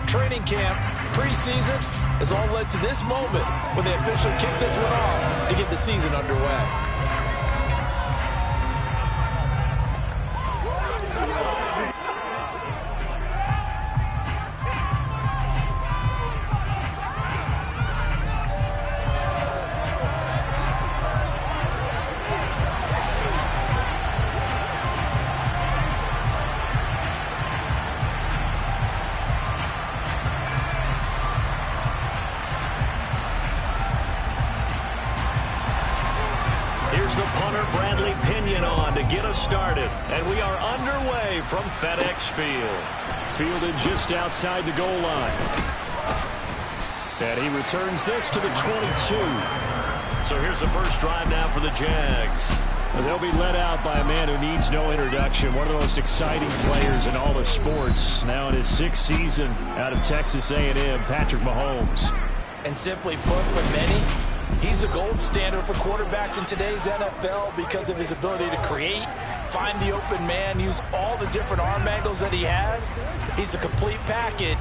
Training camp, preseason, has all led to this moment when they officially kick this one off to get the season underway. Started, and we are underway from FedEx Field. Fielded just outside the goal line. And he returns this to the 22. So here's the first drive now for the Jags. And they'll be led out by a man who needs no introduction. One of the most exciting players in all of sports. Now in his 6th season out of Texas A&M, Patrick Mahomes. And simply put, for many, he's the gold standard for quarterbacks in today's NFL because of his ability to create, find the open man, use all the different arm angles that he has. He's a complete package.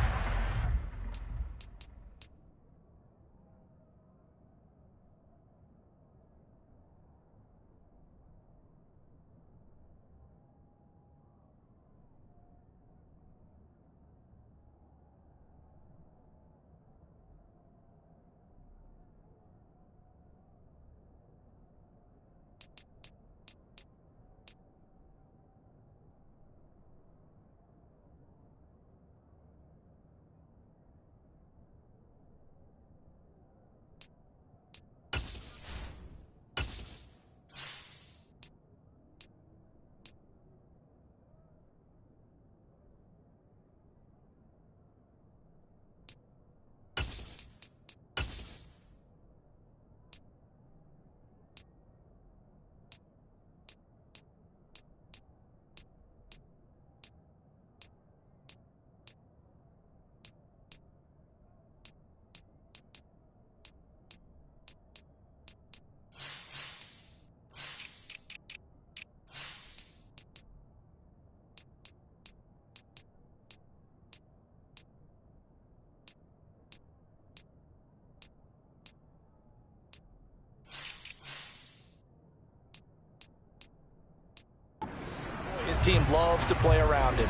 His team loves to play around him.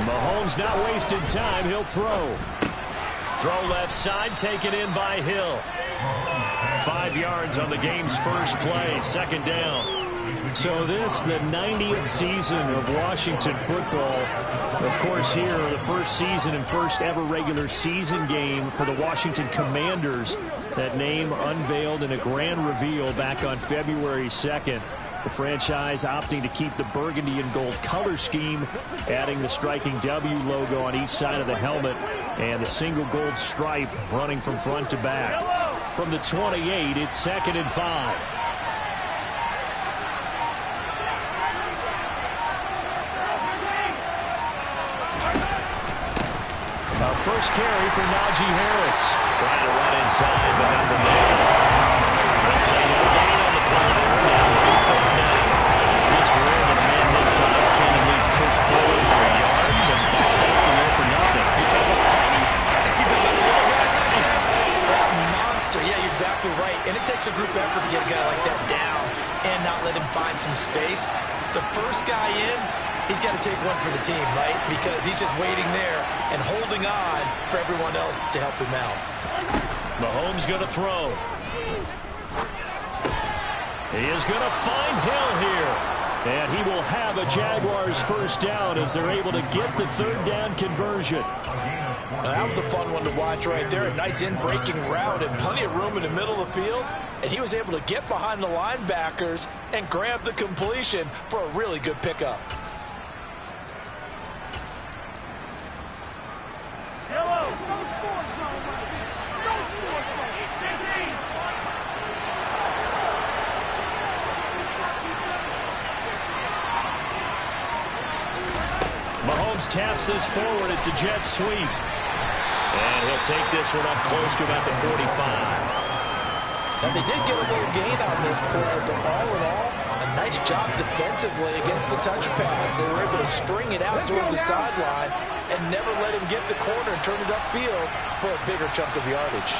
Mahomes not wasting time. He'll throw. Throw left side, taken in by Hill. 5 yards on the game's first play, 2nd down. So this, the 90th season of Washington football. Of course, here, the first season and first ever regular season game for the Washington Commanders. That name unveiled in a grand reveal back on February 2nd. The franchise opting to keep the burgundy and gold color scheme, adding the striking W logo on each side of the helmet and the single gold stripe running from front to back. From the 28, it's 2nd and 5. First carry for Najee Harris. Trying to run inside, but nothing there. They'll say no gain on the play there. Now it'll be 3rd down. It's rare that a man this size can at least push forward for a yard, but he's stopped in there for nothing. You talk about tiny. You talk about little guy, tiny. That monster. Yeah, you're exactly right. And it takes a group effort to get a guy like that down and not let him find some space. The first guy in, he's got to take one for the team, right? Because he's just waiting there and holding on for everyone else to help him out. Mahomes going to throw. He is going to find Hill here. And he will have a Jaguars first down as they're able to get the 3rd down conversion. Now, that was a fun one to watch right there. A nice in-breaking route and plenty of room in the middle of the field. and he was able to get behind the linebackers and grab the completion for a really good pickup. Mahomes taps this forward. It's a jet sweep. And he'll take this one up close to about the 45. Now, they did get a little gain on this play, but all in all, a nice job defensively against the touch pass. They were able to string it out towards the sideline and never let him get the corner and turn it upfield for a bigger chunk of yardage.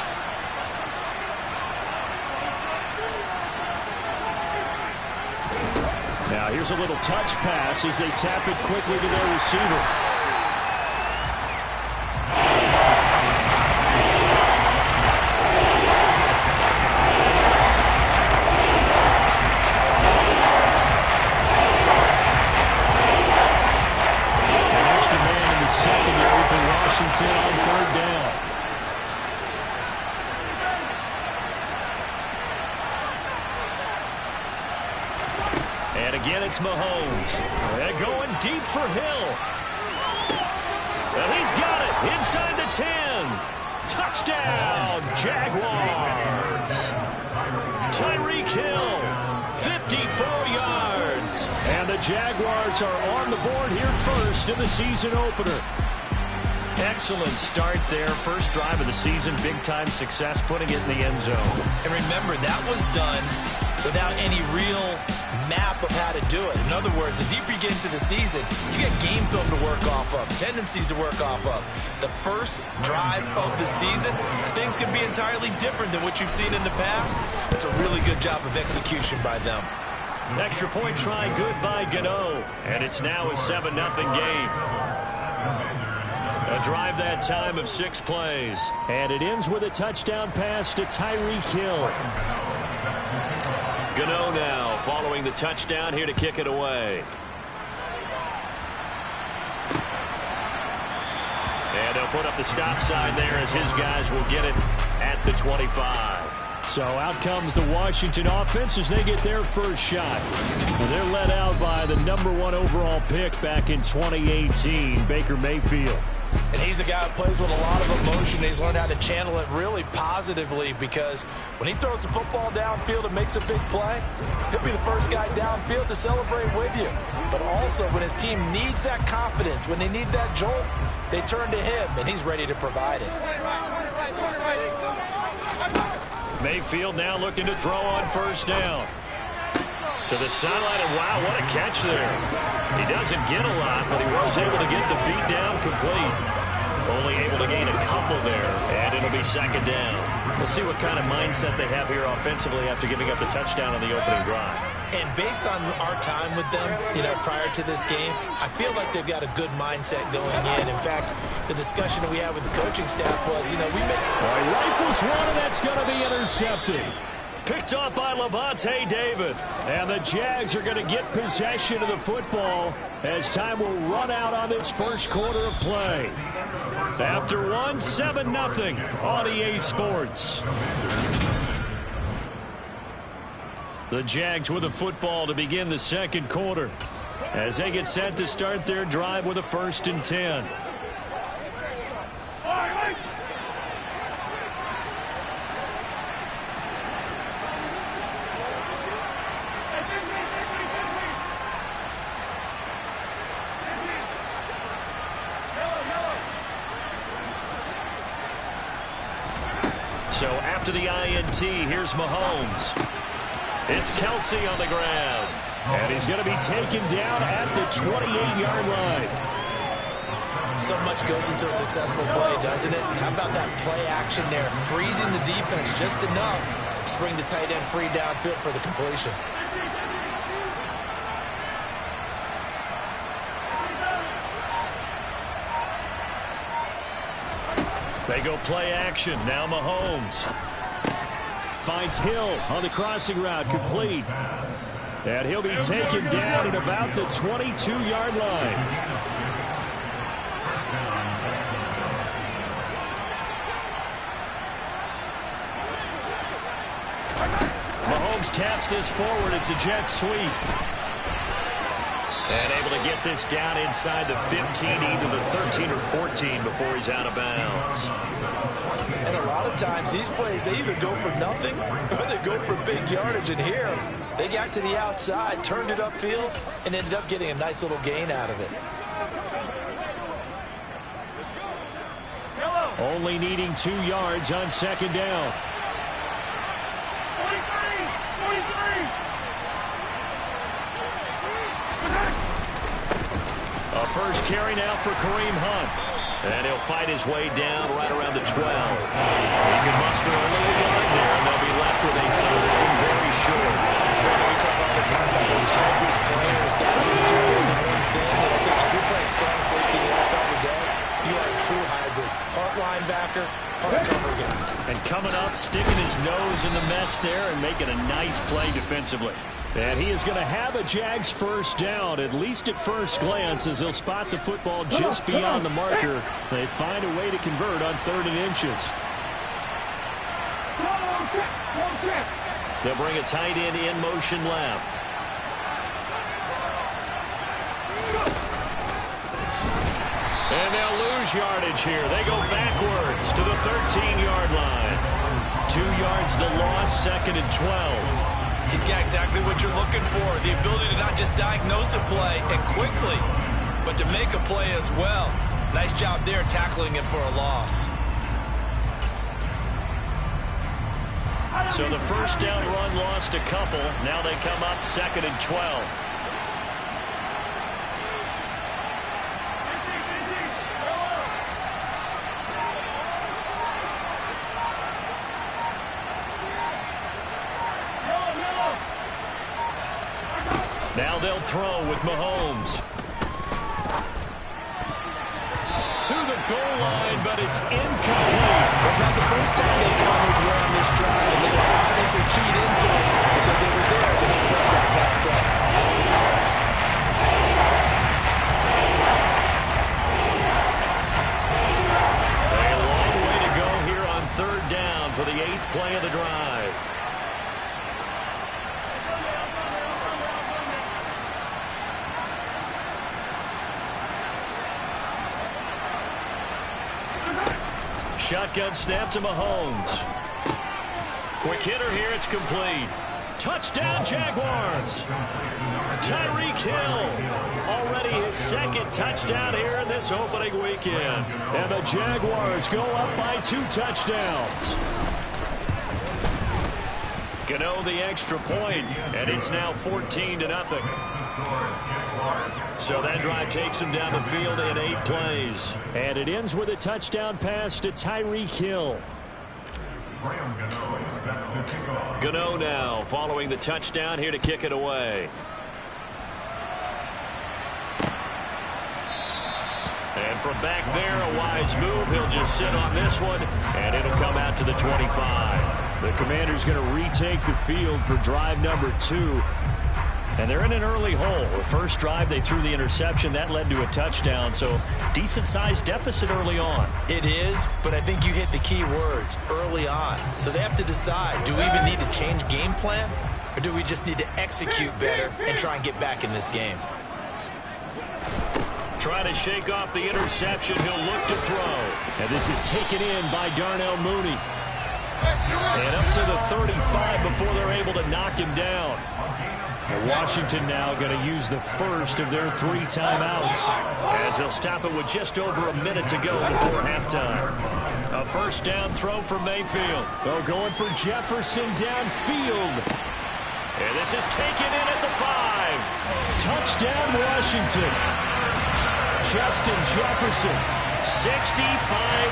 Now, here's a little touch pass as they tap it quickly to their receiver. An extra man in the secondary for Washington on third down. And again, it's Mahomes. And going deep for Hill. And he's got it inside the 10. Touchdown, Jaguars. Tyreek Hill, 54 yards. And the Jaguars are on the board here first in the season opener. Excellent start there. First drive of the season. Big-time success putting it in the end zone. And remember, that was done without any real map of how to do it. In other words, the deeper you get into the season, you get game film to work off of, tendencies to work off of. The first drive of the season, things can be entirely different than what you've seen in the past. It's a really good job of execution by them. Extra point try good by Gano. And it's now a 7-0 game. A drive that time of 6 plays. And it ends with a touchdown pass to Tyreek Hill. Gano now following the touchdown here to kick it away. And they'll put up the stop sign there as his guys will get it at the 25. So out comes the Washington offense as they get their first shot. They're led out by the #1 overall pick back in 2018, Baker Mayfield. And he's a guy who plays with a lot of emotion. He's learned how to channel it really positively because when he throws the football downfield and makes a big play, he'll be the first guy downfield to celebrate with you. But also when his team needs that confidence, when they need that jolt, they turn to him, and he's ready to provide it. Mayfield now looking to throw on first down. To the sideline, and wow, what a catch there. He doesn't get a lot, but he was able to get the feet down complete. Only able to gain a couple there, and it'll be second down. We'll see what kind of mindset they have here offensively after giving up the touchdown on the opening drive. And based on our time with them, prior to this game, I feel like they've got a good mindset going in. In fact, the discussion that we had with the coaching staff was, we may... Rifles one, and that's going to be intercepted. Picked off by Levante David. And the Jags are going to get possession of the football as time will run out on this first quarter of play. After 7-0 on EA Sports. The Jags with the football to begin the second quarter as they get set to start their drive with a 1st and 10. So after the INT, here's Mahomes. It's Kelsey on the ground. And he's going to be taken down at the 28-yard line. So much goes into a successful play, doesn't it? How about that play action there? Freezing the defense just enough to bring the tight end free downfield for the completion. They go play action. Now Mahomes finds Hill on the crossing route, complete. And he'll be taken down at about the 22-yard line. Mahomes taps this forward. It's a jet sweep. And able to get this down inside the 15, either the 13 or 14 before he's out of bounds. And a lot of times these plays, they either go for nothing or they go for big yardage. And here, they got to the outside, turned it upfield, and ended up getting a nice little gain out of it. Only needing 2 yards on second down. 43. A first carry now for Kareem Hunt. And he'll fight his way down right around the 12. He can muster only a yard there, and they'll be left with a third and very short. We talk all the time about those hybrid players, guys who can do more than one thing. And I think if you're playing strong safety in the NFL today, you are a true hybrid. Part linebacker, part cover guy. And coming up, sticking his nose in the mess there and making a nice play defensively. And he is going to have a Jags first down, at least at first glance, as he'll spot the football just beyond the marker. They find a way to convert on 3rd and inches. They'll bring a tight end in motion left. And they'll lose yardage here. They go backwards to the 13-yard line. 2 yards the loss, 2nd and 12. He's got exactly what you're looking for, the ability to not just diagnose a play and quickly, but to make a play as well. Nice job there tackling him for a loss. So the first down run lost a couple. Now they come up 2nd and 12. Now they'll throw with Mahomes. To the goal line, but it's incomplete. Was that the first time they caught his way on this drive? And they were obviously keyed into it because they were there to put that pass up. A long way to go here on 3rd down for the 8th play of the drive. Shotgun snap to Mahomes. Quick hitter here, it's complete. Touchdown, Jaguars. Tyreek Hill, already his 2nd touchdown here in this opening weekend. And the Jaguars go up by 2 touchdowns. Gano the extra point, and it's now 14-0. So that drive takes him down the field in 8 plays. And it ends with a touchdown pass to Tyreek Hill. Gano now following the touchdown here to kick it away. And from back there, a wise move. He'll just sit on this one, and it'll come out to the 25. The Commanders going to retake the field for drive number 2. And they're in an early hole. The first drive, they threw the interception. That led to a touchdown. So decent-sized deficit early on. It is, but I think you hit the key words, early on. So they have to decide, do we even need to change game plan? Or do we just need to execute better and try and get back in this game? Trying to shake off the interception. He'll look to throw. And this is taken in by Darnell Mooney. And up to the 35 before they're able to knock him down. Washington now going to use the first of their 3 timeouts, as they'll stop it with just over a minute to go before halftime. A first down throw for Mayfield. Oh, going for Jefferson downfield. And this is taken in at the 5. Touchdown, Washington. Justin Jefferson, 65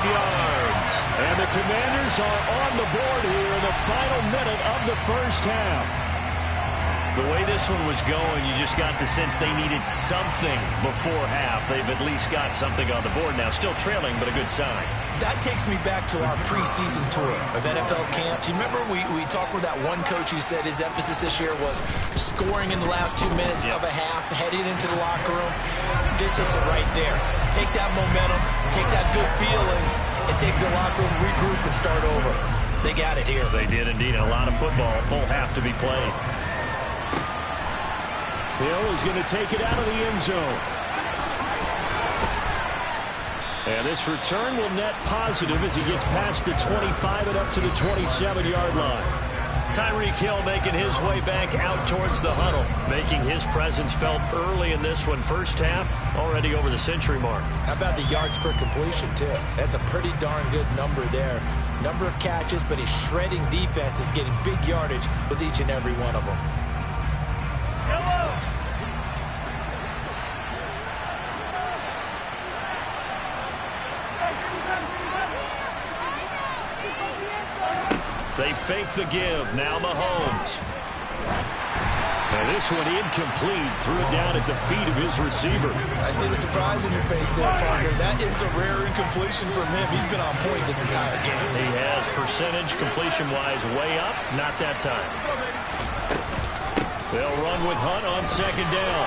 yards. And the Commanders are on the board here in the final minute of the first half. The way this one was going, you just got the sense they needed something before half. They've at least got something on the board now. Still trailing, but a good sign. That takes me back to our preseason tour of NFL camps. You remember we talked with that one coach who said his emphasis this year was scoring in the last 2 minutes of a half, heading into the locker room. This hits it right there. Take that momentum, take that good feeling, and take the locker room, regroup, and start over. They got it here. They did indeed. A lot of football. A full half to be played. Hill is going to take it out of the end zone. And this return will net positive as he gets past the 25 and up to the 27-yard line. Tyreek Hill making his way back out towards the huddle, making his presence felt early in this one. First half, already over the century mark. How about the yards per completion, too? That's a pretty darn good number there. Number of catches, but he's shredding defense, is getting big yardage with each and every one of them. They fake the give. Now Mahomes. And this one incomplete. Threw it down at the feet of his receiver. I see the surprise in your face there, partner. That is a rare incompletion from him. He's been on point this entire game. He has percentage completion-wise way up. Not that time. They'll run with Hunt on second down.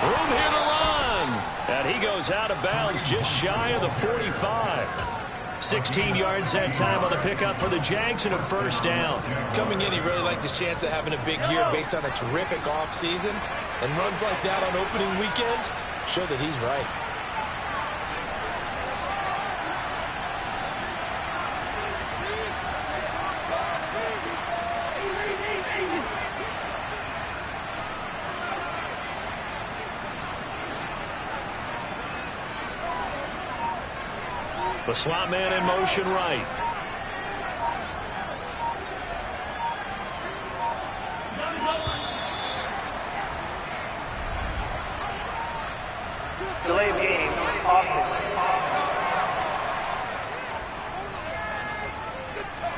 Room here to run. And he goes out of bounds just shy of the 45. 16 yards that time on the pickup for the Jags and a first down. Coming in, he really liked his chance of having a big year based on a terrific offseason. And runs like that on opening weekend show that he's right. The slot man in motion right. Delay of game. Offense.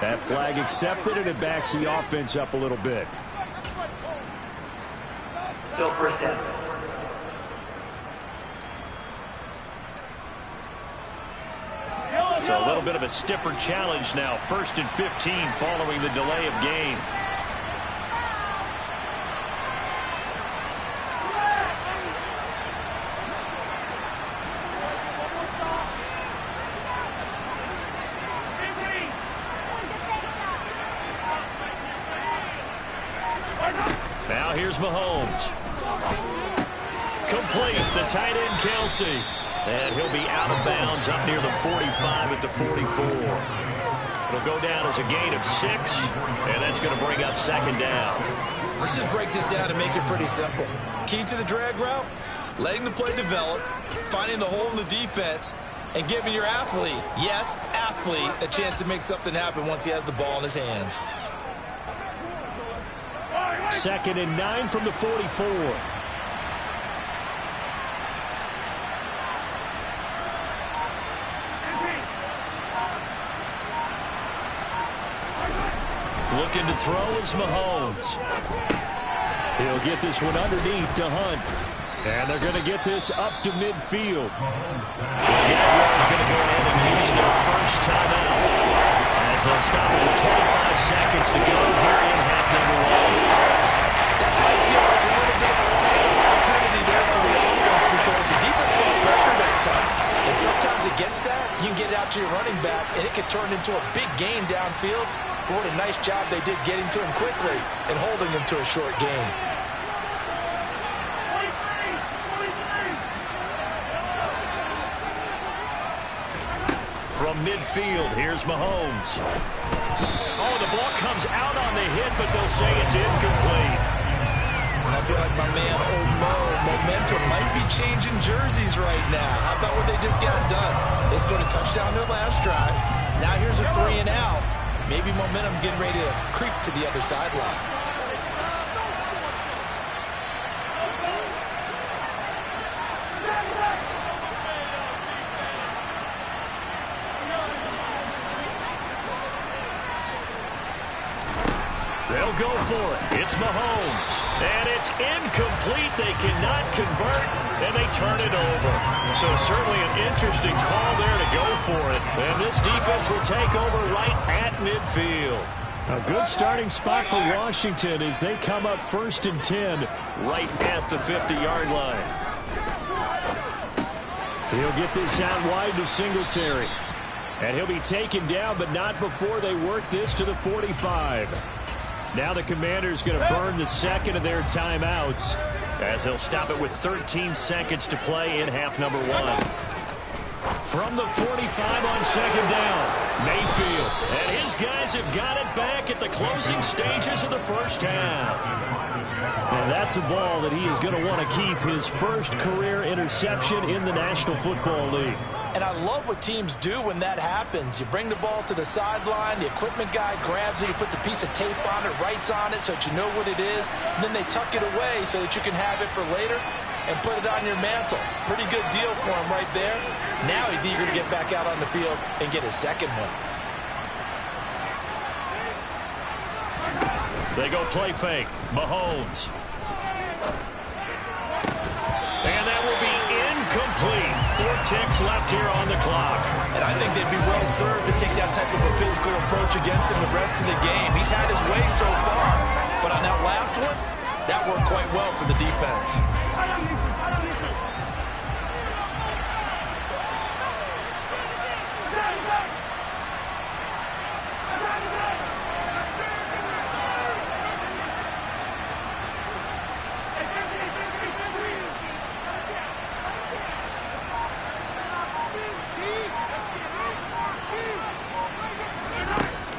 That flag accepted, and it backs the offense up a little bit. Still first down. So a little bit of a stiffer challenge now. 1st and 15 following the delay of game. Now here's Mahomes. Complete. The tight end, Kelsey. And he'll be out of bounds up near the 45 at the 44. It'll go down as a gain of 6, and that's going to bring up second down. Let's just break this down and make it pretty simple. Key to the drag route, letting the play develop, finding the hole in the defense, and giving your athlete, yes, athlete, a chance to make something happen once he has the ball in his hands. 2nd and 9 from the 44. Looking to throw is Mahomes. He'll get this one underneath to Hunt. And they're going to get this up to midfield. The Jaguars going to go ahead and use their first timeout as they'll stop it with 25 seconds to go here in half number 1. That might feel like a little bit of a lost opportunity there for the offense because the defense brought pressure that time. And sometimes against that, you can get it out to your running back, and it can turn into a big gain downfield. What a nice job they did getting to him quickly and holding him to a short gain. From midfield, here's Mahomes. Oh, the ball comes out on the hit, but they'll say it's incomplete. And I feel like my man, Old Mo, momentum might be changing jerseys right now. How about what they just got done? They scored a touchdown their last drive. Now here's a 3 and out. Maybe momentum's getting ready to creep to the other sideline. They'll go for it. It's Mahomes. And it's incomplete. They cannot convert, and they turn it over. So certainly an interesting call there to go for it. And this defense will take over right at midfield. A good starting spot for Washington as they come up 1st and 10 right at the 50-yard line. He'll get this out wide to Singletary. And he'll be taken down, but not before they work this to the 45. Now the Commanders going to burn the second of their timeouts as they'll stop it with 13 seconds to play in half number 1. From the 45 on second down, Mayfield. And his guys have got it back at the closing stages of the first half. And that's a ball that he is going to want to keep, his first career interception in the National Football League. And I love what teams do when that happens. You bring the ball to the sideline, the equipment guy grabs it, he puts a piece of tape on it, writes on it so that you know what it is, and then they tuck it away so that you can have it for later and put it on your mantle. Pretty good deal for him right there. Now he's eager to get back out on the field and get his second one. They go play fake. Mahomes. And that will be incomplete. 4 ticks left here on the clock. And I think they'd be well served to take that type of a physical approach against him the rest of the game. He's had his way so far. But on that last one, that worked quite well for the defense.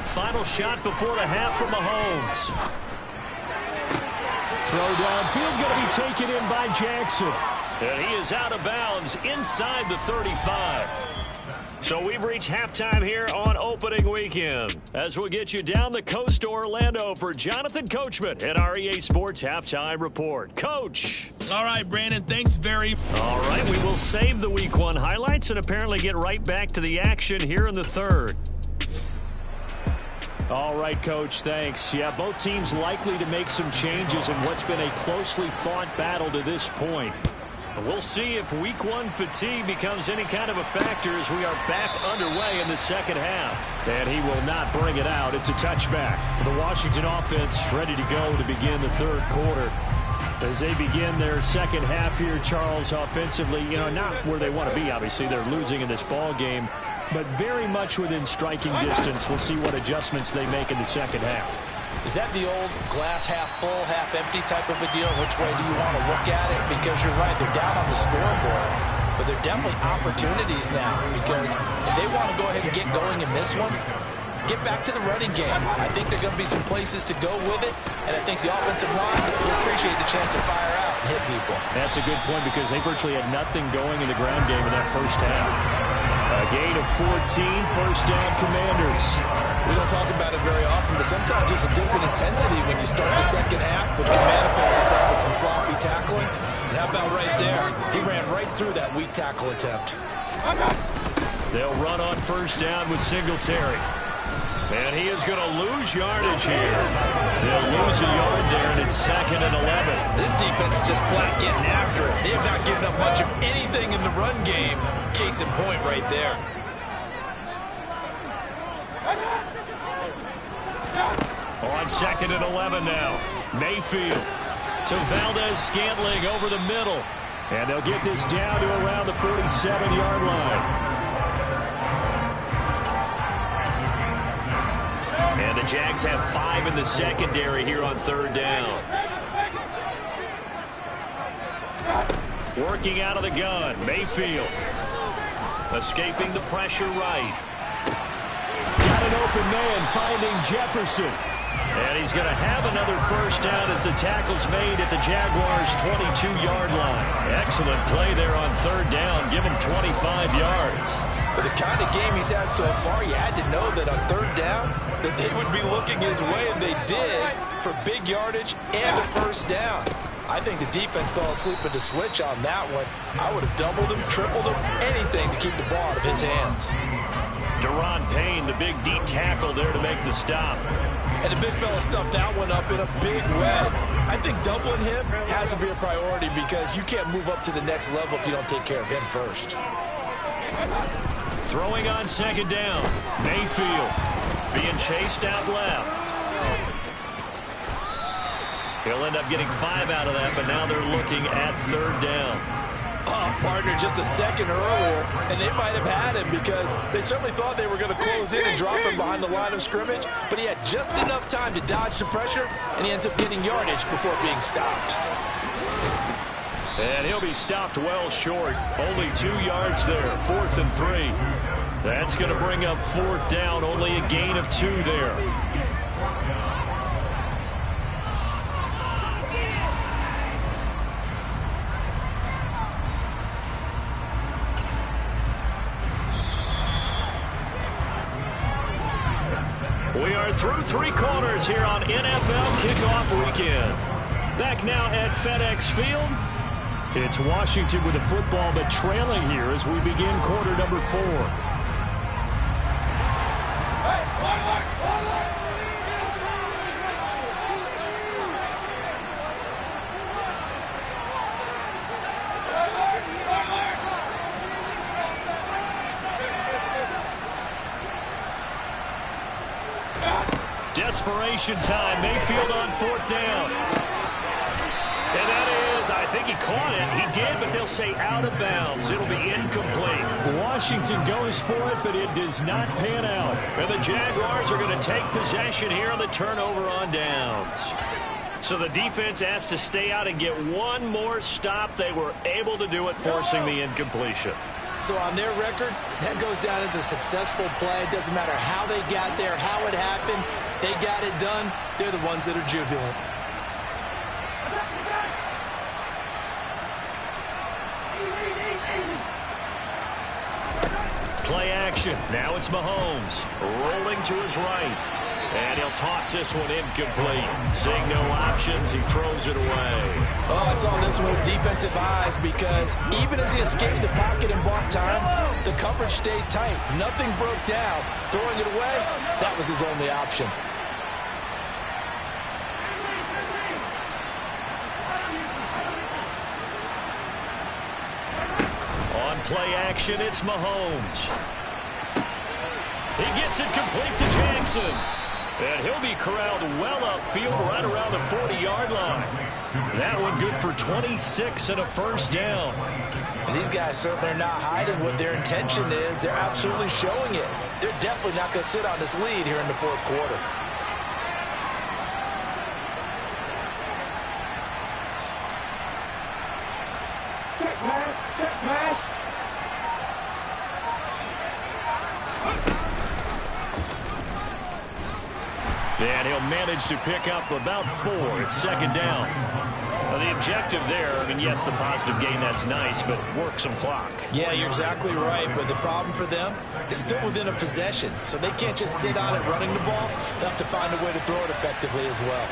Final shot before the half from Mahomes. Throw downfield going to be taken in by Jackson. And he is out of bounds inside the 35. So we've reached halftime here on opening weekend. As we'll get you down the coast to Orlando for Jonathan Coachman at our EA Sports Halftime Report. Coach. All right, Brandon, thanks very much. All right, we will save the Week 1 highlights and apparently get right back to the action here in the third. All right, Coach, thanks. Yeah, both teams likely to make some changes in what's been a closely fought battle to this point. We'll see if Week 1 fatigue becomes any kind of a factor as we are back underway in the second half. And he will not bring it out. It's a touchback. The Washington offense ready to go to begin the third quarter. As they begin their second half here, Charles, offensively, not where they want to be, obviously. They're losing in this ball game, but very much within striking distance. We'll see what adjustments they make in the second half. Is that the old glass half full, half empty type of a deal? Which way do you want to look at it? Because you're right, they're down on the scoreboard. But they're definitely opportunities now, because if they want to go ahead and get going in this one, get back to the running game. I think there are going to be some places to go with it, and I think the offensive line will appreciate the chance to fire out and hit people. That's a good point, because they virtually had nothing going in the ground game in that first half. A gain of 14, first down Commanders. We don't talk about it very often, but sometimes there's a dip in intensity when you start the second half, which can manifest itself with some sloppy tackling. And how about right there? He ran right through that weak tackle attempt. They'll run on first down with Singletary. And he is going to lose yardage here. They'll lose a yard there, and it's 2nd and 11. This defense is just flat getting after it. They have not given up much of anything in the run game. Case in point right there. On 2nd and 11 now. Mayfield to Valdez-Scantling over the middle. And they'll get this down to around the 47-yard line. And the Jags have 5 in the secondary here on third down. Working out of the gun, Mayfield. Escaping the pressure right. Got an open man finding Jefferson. And he's going to have another first down as the tackle's made at the Jaguars' 22-yard line. Excellent play there on third down. Give him 25 yards. But the kind of game he's had so far, you had to know that on third down that they would be looking his way, and they did, for big yardage and a first down. I think the defense fell asleep with the switch on that one. I would have doubled him, tripled him, anything to keep the ball out of his hands. Deron Payne, the big D tackle there to make the stop. And the big fella stuffed that one up in a big way. I think doubling him has to be a priority, because you can't move up to the next level if you don't take care of him first. Throwing on second down. Mayfield being chased out left. He'll end up getting 5 out of that, but now they're looking at third down. partner just a second earlier, and they might have had him because they certainly thought they were going to close in and drop him behind the line of scrimmage, but he had just enough time to dodge the pressure, and he ends up getting yardage before being stopped. And he'll be stopped well short. Only 2 yards there, 4th and 3. That's going to bring up 4th down, only a gain of 2 there. We are through 3 quarters here on NFL Kickoff Weekend. Back now at FedEx Field. It's Washington with the football, but trailing here as we begin quarter number 4. Desperation time. Mayfield on 4th down. And that is, I think he caught it. He did, but they'll say out of bounds. It'll be incomplete. Washington goes for it, but it does not pan out. And the Jaguars are going to take possession here on the turnover on downs. So the defense has to stay out and get one more stop. They were able to do it, forcing the incompletion. So on their record, that goes down as a successful play. It doesn't matter how they got there, how it happened. They got it done. They're the ones that are jubilant. Play action. Now it's Mahomes rolling to his right. And he'll toss this one incomplete. Seeing no options, he throws it away. Oh, I saw this one with defensive eyes because even as he escaped the pocket and bought time, the coverage stayed tight. Nothing broke down. Throwing it away, that was his only option. On play action, it's Mahomes. He gets it complete to Jackson. And he'll be corralled well upfield right around the 40-yard line. That one good for 26 and a first down. And these guys certainly are not hiding what their intention is. They're absolutely showing it. They're definitely not going to sit on this lead here in the 4th quarter. And he'll manage to pick up about 4. It's 2nd down. Well, the objective there, I mean, yes, the positive gain, that's nice, but work some clock. Yeah, you're exactly right, but the problem for them is still within a possession, so they can't just sit on it running the ball. They'll have to find a way to throw it effectively as well.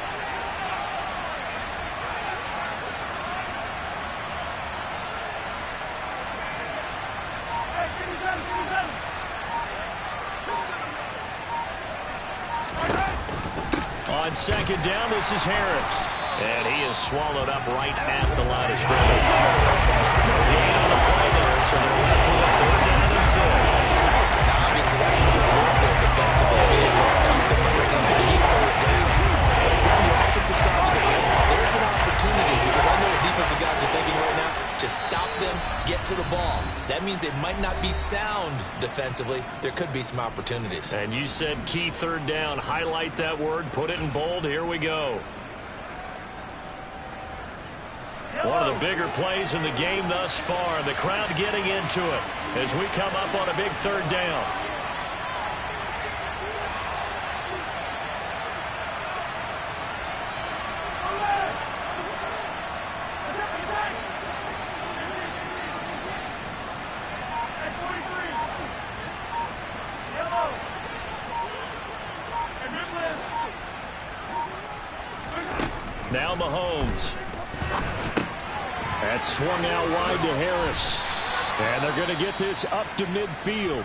On 2nd down, this is Harris. And he is swallowed up right at the line of scrimmage. No gain on the play there, so they're left with a 3rd down and 6. Now, obviously, that's some good work there defensively, being able to stop them and bring them to keep 3rd down. But if you're on the offensive side of the ball, there's an opportunity, because I know what defensive guys are thinking right now. Just stop them, get to the ball. That means they might not be sound defensively. There could be some opportunities. And you said key 3rd down. Highlight that word. Put it in bold. Here we go. One of the bigger plays in the game thus far. The crowd getting into it as we come up on a big 3rd down. Now Mahomes. That's swung out wide to Harris. And they're going to get this up to midfield.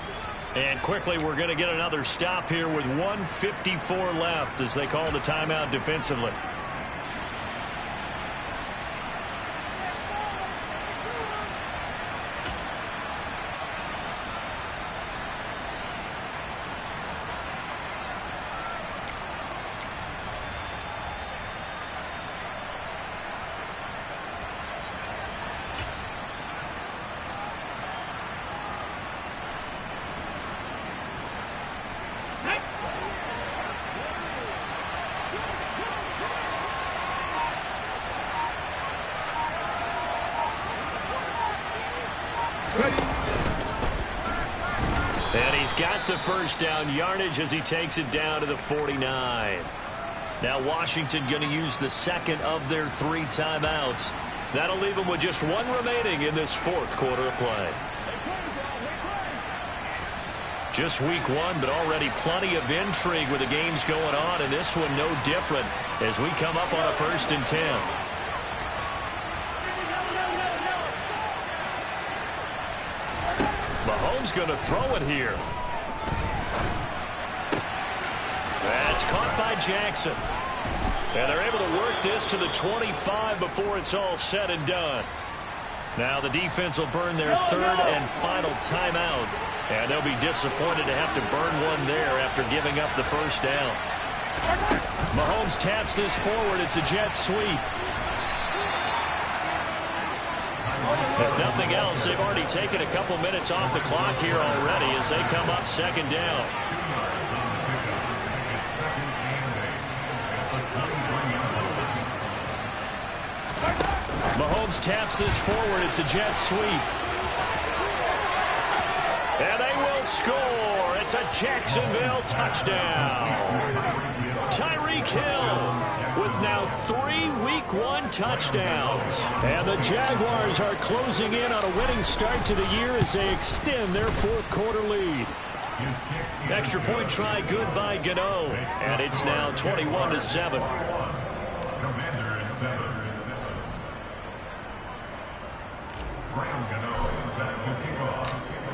And quickly we're going to get another stop here with 1:54 left as they call the timeout defensively. And he's got the first down yardage as he takes it down to the 49. Now Washington going to use the second of their 3 timeouts. That'll leave them with just 1 remaining in this 4th quarter of play. Just week 1, but already plenty of intrigue with the games going on, and this one no different as we come up on a 1st and 10. Mahomes going to throw it here. That's caught by Jackson. And they're able to work this to the 25 before it's all said and done. Now the defense will burn their 3rd and final timeout. And they'll be disappointed to have to burn one there after giving up the first down. Mahomes taps this forward. It's a jet sweep. If nothing else, they've already taken a couple minutes off the clock here already as they come up 2nd down. Mahomes taps this forward. It's a jet sweep. And they will score. It's a Jacksonville touchdown. Tyreek Hill with now 3 Week 1 touchdowns. And the Jaguars are closing in on a winning start to the year as they extend their 4th quarter lead. Extra point try good by Gano. And it's now 21-7.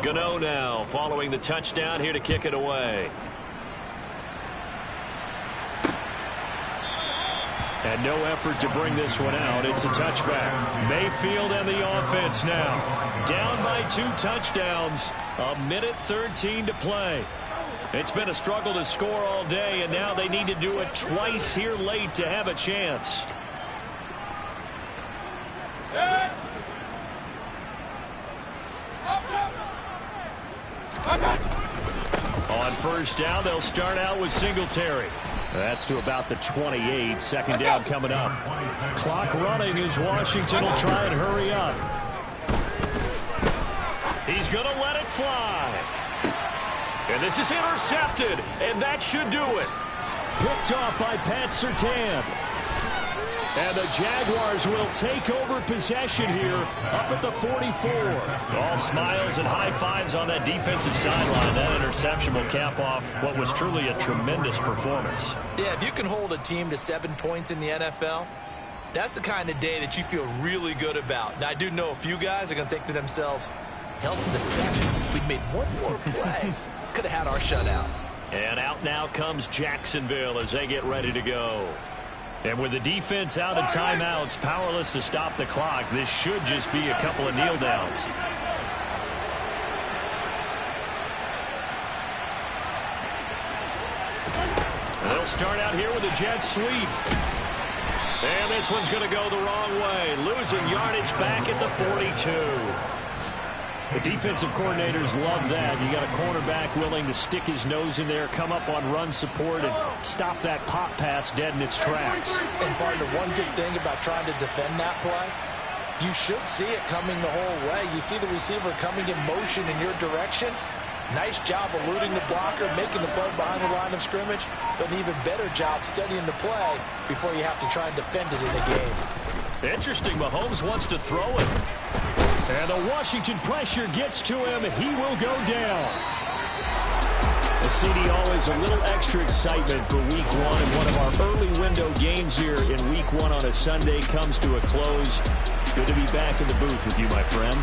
Gano now following the touchdown here to kick it away. And no effort to bring this one out. It's a touchback. Mayfield and the offense now. Down by 2 touchdowns. 1:13 to play. It's been a struggle to score all day, and now they need to do it twice here late to have a chance. On first down, they'll start out with Singletary. That's to about the 28. 2nd down coming up. Clock running as Washington will try and hurry up. He's going to let it fly. And this is intercepted, and that should do it. Picked off by Pat Surtain. And the Jaguars will take over possession here up at the 44. All smiles and high fives on that defensive sideline. That interception will cap off what was truly a tremendous performance. Yeah, if you can hold a team to 7 points in the NFL, that's the kind of day that you feel really good about. Now, I do know a few guys are going to think to themselves, held them to 7. If we'd made one more play, could have had our shutout. And out now comes Jacksonville as they get ready to go. And with the defense out of timeouts, powerless to stop the clock, this should just be a couple of kneel downs. And they'll start out here with a jet sweep. And this one's going to go the wrong way, losing yardage back at the 42. The defensive coordinators love that. You got a cornerback willing to stick his nose in there, come up on run support, and stop that pop pass dead in its tracks. And partner, one good thing about trying to defend that play, you should see it coming the whole way. You see the receiver coming in motion in your direction. Nice job eluding the blocker, making the play behind the line of scrimmage, but an even better job studying the play before you have to try and defend it in a game. Interesting, Mahomes wants to throw it. And the Washington pressure gets to him. He will go down. The CD always a little extra excitement for Week 1. And one of our early window games here in Week 1 on a Sunday comes to a close. Good to be back in the booth with you, my friend.